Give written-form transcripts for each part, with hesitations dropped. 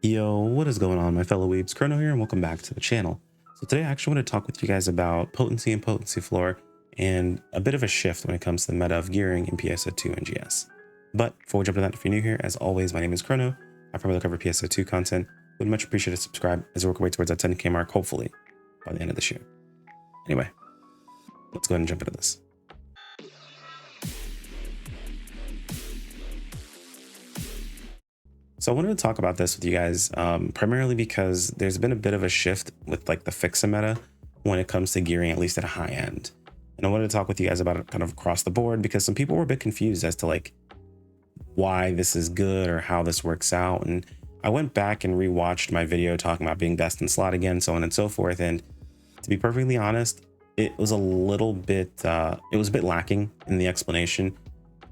Yo, what is going on, my fellow weebs? Chrono here, and welcome back to the channel. So today I actually want to talk with you guys about potency and potency floor and a bit of a shift when it comes to the meta of gearing in PSO2NGS. But before we jump into that, if you're new here, as always, my name is Chrono. I primarily cover PSO2 content. Would much appreciate a subscribe as we work our way towards that 10K mark, hopefully by the end of this year. Anyway, let's go ahead and jump into this. So I wanted to talk about this with you guys, primarily because there's been a bit of a shift with like the Fixa meta when it comes to gearing, at least at a high end. And I wanted to talk with you guys about it kind of across the board because some people were a bit confused as to like why this is good or how this works out. And I went back and rewatched my video talking about being best in slot again, so on and so forth. And to be perfectly honest, it was a little bit, it was a bit lacking in the explanation.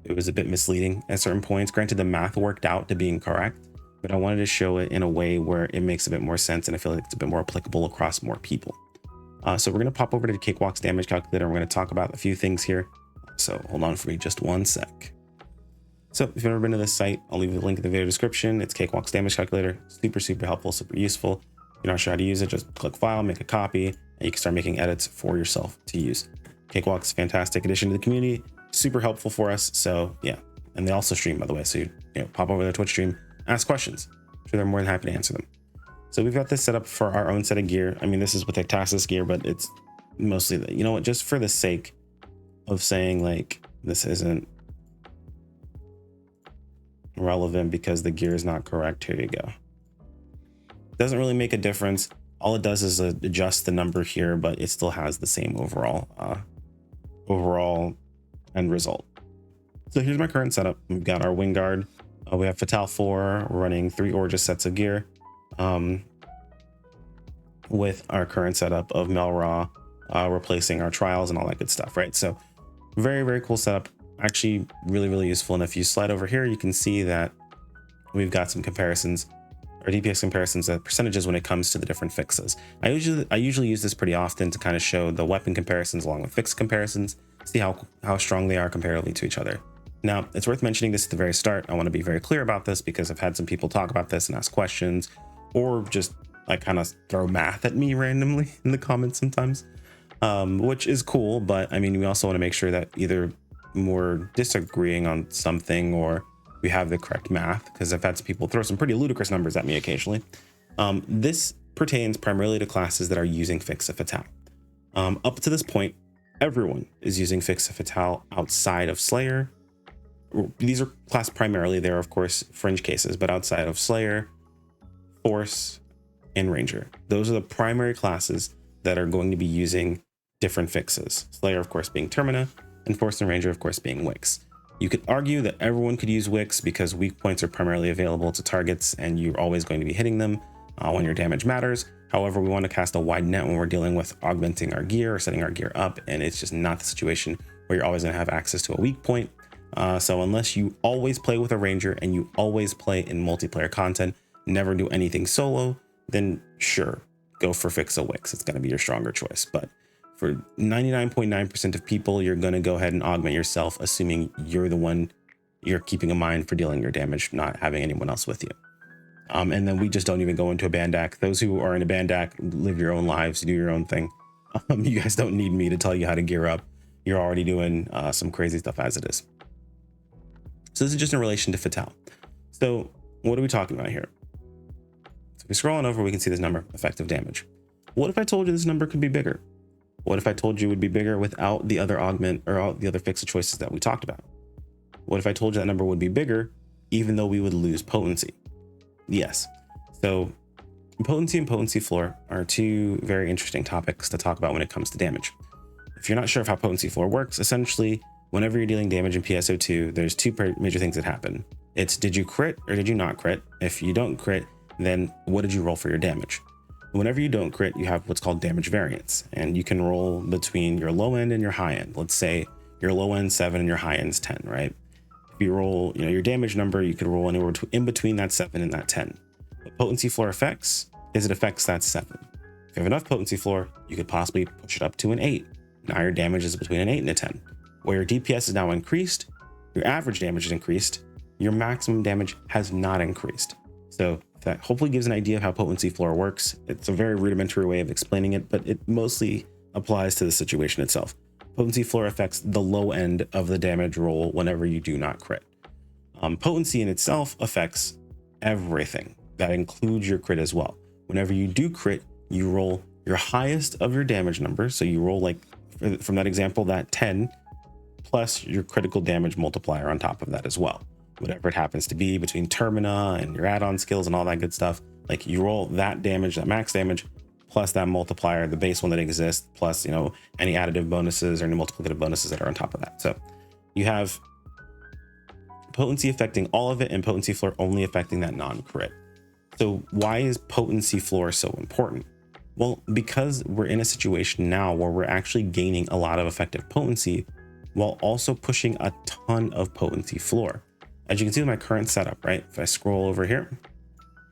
It was a bit misleading at certain points. Granted, the math worked out to being correct, but I wanted to show it in a way where it makes a bit more sense and I feel like it's a bit more applicable across more people. So we're going to pop over to the Cakewalk's damage calculator. We're going to talk about a few things here. So hold on for me just one sec. So if you've never been to this site, I'll leave the link in the video description. It's Cakewalk's damage calculator. Super helpful, super useful. If you're not sure how to use it, just click file, make a copy, and you can start making edits for yourself to use. Cakewalk's fantastic addition to the community. Super helpful for us. So yeah, and they also stream, by the way. So you pop over their Twitch stream, ask questions. I'm sure they're more than happy to answer them. So we've got this set up for our own set of gear. I mean, this is with PHANTASY gear, but it's mostly the, you know what, just for the sake of saying like this isn't relevant because the gear is not correct. Here you go. Doesn't really make a difference. All it does is adjust the number here, but it still has the same overall end result. So here's my current setup. We've got our wing guard. We have Fatal 4. We're running 3 Origis sets of gear with our current setup of Melra, replacing our trials and all that good stuff, right? So very cool setup. Actually really useful. And if you slide over here, you can see that we've got some comparisons or DPS comparisons of percentages when it comes to the different fixes. I usually use this pretty often to kind of show the weapon comparisons along with fix comparisons, see how strong they are comparatively to each other. Now, it's worth mentioning this at the very start. I want to be very clear about this because I've had some people talk about this and ask questions or just like kind of throw math at me randomly in the comments sometimes, which is cool. But I mean, we also want to make sure that either we're disagreeing on something or we have the correct math, because I've had some people throw some pretty ludicrous numbers at me occasionally. This pertains primarily to classes that are using Fixa Fatale. Up to this point, everyone is using Fixa Fatale outside of Slayer. These are classed primarily, there are of course fringe cases, but outside of Slayer, Force, and Ranger. Those are the primary classes that are going to be using different fixes. Slayer of course being Termina, and Force and Ranger of course being Wicks. You could argue that everyone could use Wicks because weak points are primarily available to targets and you're always going to be hitting them when your damage matters. However, we want to cast a wide net when we're dealing with augmenting our gear or setting our gear up, and it's just not the situation where you're always going to have access to a weak point. So unless you always play with a Ranger and you always play in multiplayer content, never do anything solo, then sure, go for Fixa Wicks. It's going to be your stronger choice. But for 99.9% of people, you're going to go ahead and augment yourself, assuming you're the one you're keeping in mind for dealing your damage, not having anyone else with you. And then we just don't even go into a bandac. Those who are in a bandac, live your own lives, do your own thing. You guys don't need me to tell you how to gear up. You're already doing some crazy stuff as it is. So this is just in relation to Fatale. So what are we talking about here? So if we scroll on over, we can see this number, effective damage. What if I told you this number could be bigger? What if I told you it would be bigger without the other augment or all the other Fixa choices that we talked about? What if I told you that number would be bigger, even though we would lose potency? Yes. So potency and potency floor are two very interesting topics to talk about when it comes to damage. If you're not sure of how potency floor works, essentially, whenever you're dealing damage in PSO2, there's two major things that happen. It's did you crit or did you not crit? If you don't crit, then what did you roll for your damage? Whenever you don't crit, you have what's called damage variance, and you can roll between your low end and your high end. Let's say your low end 7 and your high end's 10, right? If you roll, your damage number, you could roll anywhere in between that 7 and that 10. What potency floor affects is it affects that 7. If you have enough potency floor, you could possibly push it up to an 8. Now your damage is between an 8 and a 10. Where your DPS is now increased, your average damage is increased, your maximum damage has not increased. So that hopefully gives an idea of how potency floor works. It's a very rudimentary way of explaining it, but it mostly applies to the situation itself. Potency floor affects the low end of the damage roll whenever you do not crit. Potency in itself affects everything. That includes your crit as well. Whenever you do crit, you roll your highest of your damage numbers. So you roll, like from that example, that 10 plus your critical damage multiplier on top of that as well. Whatever it happens to be between Termina and your add-on skills and all that good stuff. Like you roll that damage, that max damage, plus that multiplier, the base one that exists, plus, you know, any additive bonuses or any multiplicative bonuses that are on top of that. So you have potency affecting all of it and potency floor only affecting that non-crit. So why is potency floor so important? Well, because we're in a situation now where we're actually gaining a lot of effective potency while also pushing a ton of potency floor. As you can see with my current setup, right? If I scroll over here,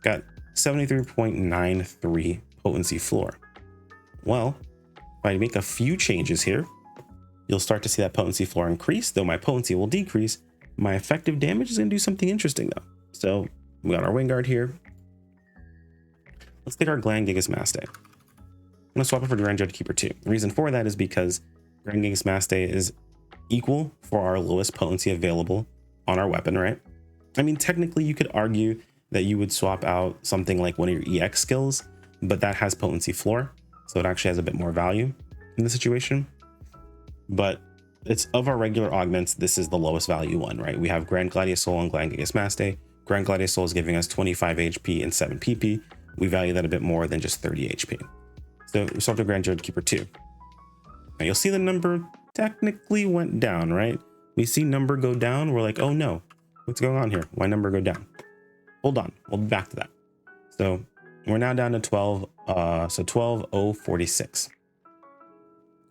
got 73.93 potency floor. Well, if I make a few changes here, you'll start to see that potency floor increase. Though my potency will decrease, my effective damage is going to do something interesting though. So we got our Wingard here. Let's take our Grand Gigas Maste. I'm going to swap it for Grand Judge Keeper 2. The reason for that is because Grand Gigas Maste is equal for our lowest potency available on our weapon, right? I mean, technically you could argue that you would swap out something like one of your EX skills, but that has potency floor, so it actually has a bit more value in the situation. But it's of our regular augments, this is the lowest value one, right? We have Grand Gladius Soul and Grand Gigas Maste. Grand Gladius Soul is giving us 25 HP and 7 PP. We value that a bit more than just 30 HP. So we swap to Grand Judge Keeper 2. Now you'll see the number technically went down, right? We see number go down. We're like, oh no, what's going on here? Why number go down? Hold on, we'll be back to that. So we're now down to 12,046.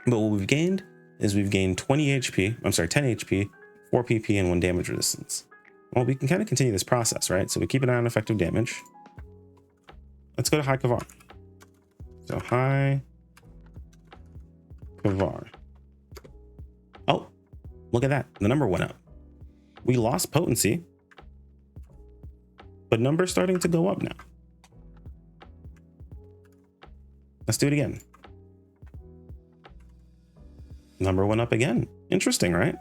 But what we've gained is we've gained 10 HP, 4 PP, and 1 damage resistance. Well, we can kind of continue this process, right? So we keep an eye on effective damage. Let's go to High Kavar. So High Kavar. Oh, look at that. The number went up. We lost potency, but number's starting to go up now. Let's do it again. Number went up again. Interesting, right?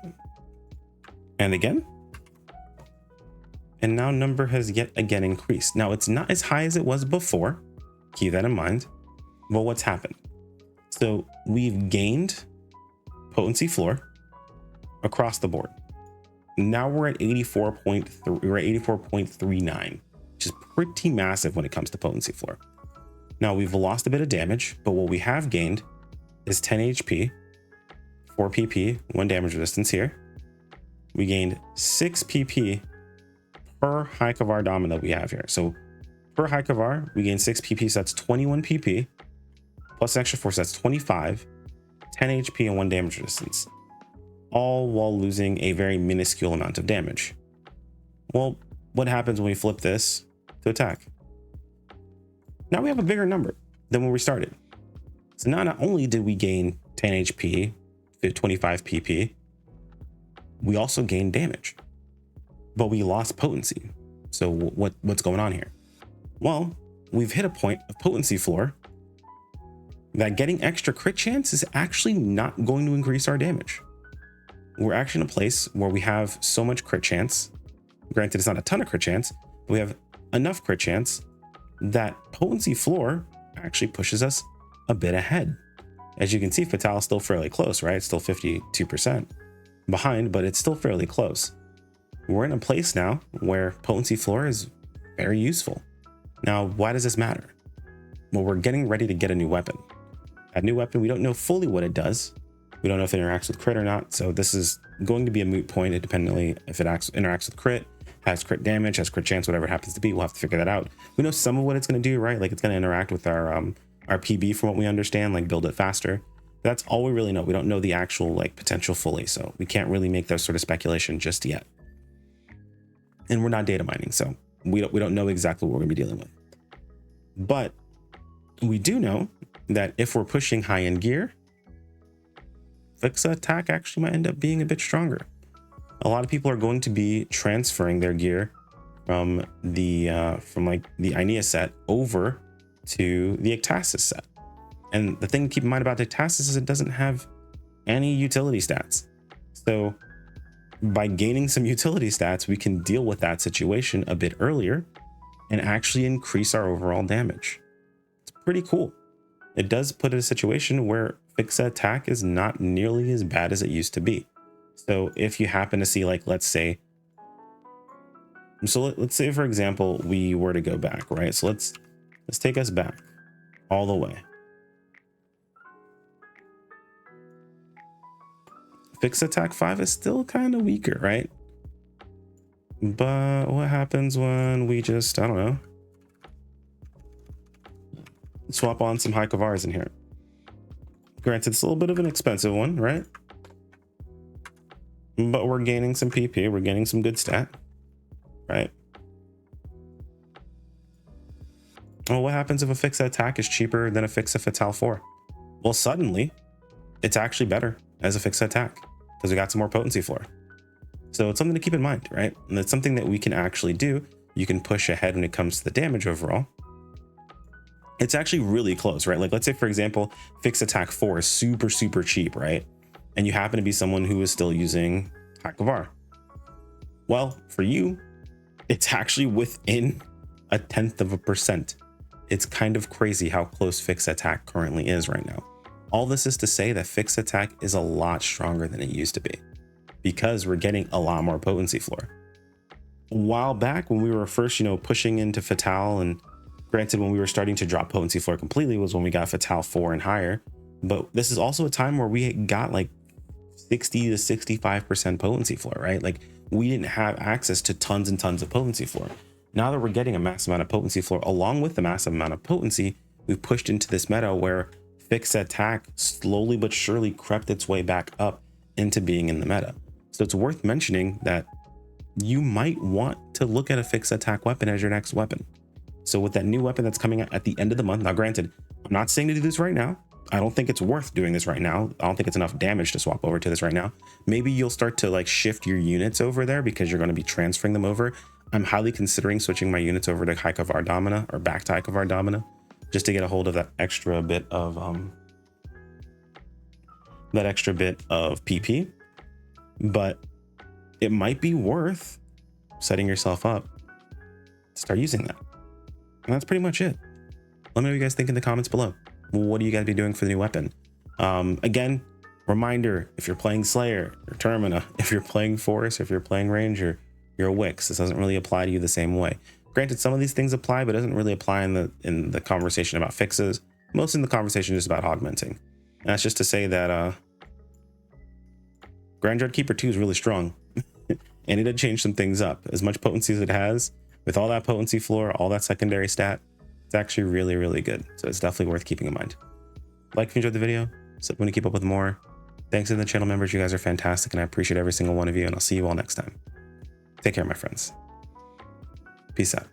And again. And now number has yet again increased. Now it's not as high as it was before. Keep that in mind. Well, what's happened? So we've gained potency floor across the board. Now we're at 84.3. We're at 84.39, which is pretty massive when it comes to potency floor. Now we've lost a bit of damage, but what we have gained is 10 HP, 4 PP, 1 damage resistance here. We gained 6 PP per High Kavar Domino we have here. So per High Kavar, we gain 6 PP, so that's 21 PP, plus an extra 4, so that's 25, 10 HP, and 1 damage resistance, all while losing a very minuscule amount of damage. Well, what happens when we flip this to attack? Now we have a bigger number than when we started. So now not only did we gain 10 HP, 25 PP, we also gained damage, but we lost potency. So what's going on here? Well, we've hit a point of potency floor that getting extra crit chance is actually not going to increase our damage. We're actually in a place where we have so much crit chance. Granted, it's not a ton of crit chance, but we have enough crit chance that potency floor actually pushes us a bit ahead. As you can see, Fatal is still fairly close, right? It's still 52% behind, but it's still fairly close. We're in a place now where potency floor is very useful. Now, why does this matter? Well, we're getting ready to get a new weapon. That new weapon, we don't know fully what it does. We don't know if it interacts with crit or not. So this is going to be a moot point, independently if it interacts with crit, has crit damage, has crit chance, whatever it happens to be. We'll have to figure that out. We know some of what it's going to do, right? Like it's going to interact with our PB from what we understand, like build it faster. That's all we really know. We don't know the actual like potential fully. So we can't really make that sort of speculation just yet. And we're not data mining, so we don't know exactly what we're going to be dealing with. But we do know that if we're pushing high-end gear, Fixa attack actually might end up being a bit stronger. A lot of people are going to be transferring their gear from the like the INEA set over to the Ectasis set. And the thing to keep in mind about Ectasis is it doesn't have any utility stats. So by gaining some utility stats, we can deal with that situation a bit earlier and actually increase our overall damage. It's pretty cool. It does put in a situation where Fixa attack is not nearly as bad as it used to be. So if you happen to see, like, let's say for example, we were to go back, right? So let's take us back all the way. Fixa attack 5 is still kind of weaker, right? But what happens when we just, I don't know, swap on some high Kavars in here? Granted, it's a little bit of an expensive one, right? But we're gaining some PP, we're gaining some good stat, right? Well, what happens if a Fixa attack is cheaper than a Fixa Fatale 4? Well, suddenly it's actually better as a Fixa attack because we got some more potency floor. So it's something to keep in mind, right? And it's something that we can actually do. You can push ahead when it comes to the damage overall. It's actually really close, right? Like, let's say, for example, Fixa attack 4 is super, super cheap, right? And you happen to be someone who is still using Hakavar. Well, for you, it's actually within 0.1%. It's kind of crazy how close Fixa attack currently is right now. All this is to say that Fixa attack is a lot stronger than it used to be because we're getting a lot more potency floor. A while back when we were first, pushing into Fatale, and granted, when we were starting to drop potency floor completely was when we got Fatale 4 and higher. But this is also a time where we got like 60 to 65% potency floor, right? Like, we didn't have access to tons and tons of potency floor. Now that we're getting a massive amount of potency floor, along with the massive amount of potency, we've pushed into this meta where Fixa attack slowly but surely crept its way back up into being in the meta. So it's worth mentioning that you might want to look at a Fixa attack weapon as your next weapon. So with that new weapon that's coming out at the end of the month, now granted, I'm not saying to do this right now. I don't think it's worth doing this right now. I don't think it's enough damage to swap over to this right now. Maybe you'll start to like shift your units over there because you're going to be transferring them over. I'm highly considering switching my units over to Hikavar Domina, or back to Hikavar Domina, just to get a hold of that extra bit of PP. But it might be worth setting yourself up to start using that. And that's pretty much it. Let me know what you guys think in the comments below. What do you guys be doing for the new weapon? Again, reminder, if you're playing Slayer or Termina, if you're playing Force, if you're playing Ranger, you're a Wix. This doesn't really apply to you the same way. Granted, some of these things apply, but it doesn't really apply in the conversation about fixes. Most of the conversation is about augmenting. And that's just to say that Graveyard Keeper 2 is really strong. And it did change some things up. As much potency as it has, with all that potency floor, all that secondary stat, it's actually really, really good. So it's definitely worth keeping in mind. Like if you enjoyed the video, so want to keep up with more. Thanks to the channel members. You guys are fantastic, and I appreciate every single one of you, and I'll see you all next time. Take care, my friends. Peace out.